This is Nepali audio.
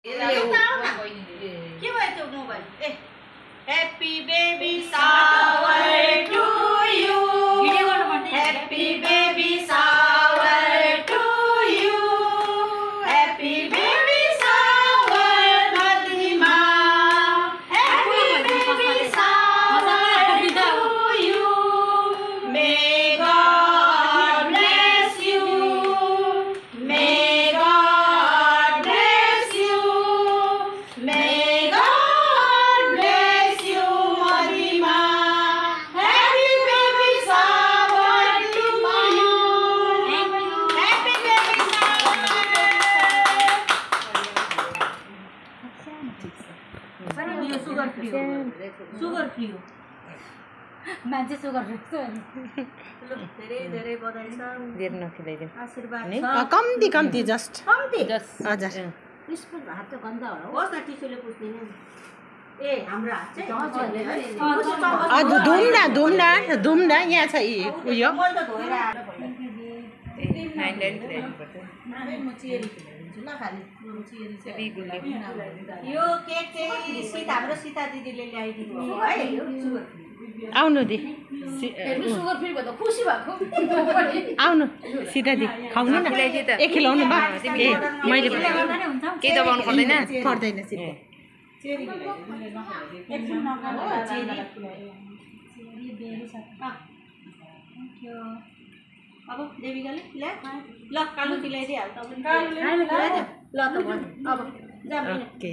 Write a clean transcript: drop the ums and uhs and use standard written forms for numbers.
Happy baby shower to you. Happy baby shower to you. Happy baby shower, Madhima. Happy baby shower to you. May God bless you. May God bless you. May God bless you, Madhima. Happy baby shower to you. Happy baby shower. Sugar free. मान्छे सुगर फ्री धेरै धेरै बधाई छ। देर नखिलाइदिनु आशीर्वाद नि छ। कम्ती कम्ती जस्ट कम्ती हजुर स्पुन हात त गन्दा होला होस् न टिस्युले पुस्दैन ए हाम्रो हात चाहिँ धुम्ना यहाँ छ उयो मैले त धोएर आएर यो केक चाहिँ हाम्रो सीता दिदीले ल्याइदिनु हो है। आउनु दि सुगर फ्री भयो त खुसी भएको आउनु सीता दि खाउनु न एक खिलाउनु बा ए मैले के दबाउनु पर्दैन पर्दैन सीता अब देविकाले ल कालो खिलाइदिइहाल्छ ल त अब ओके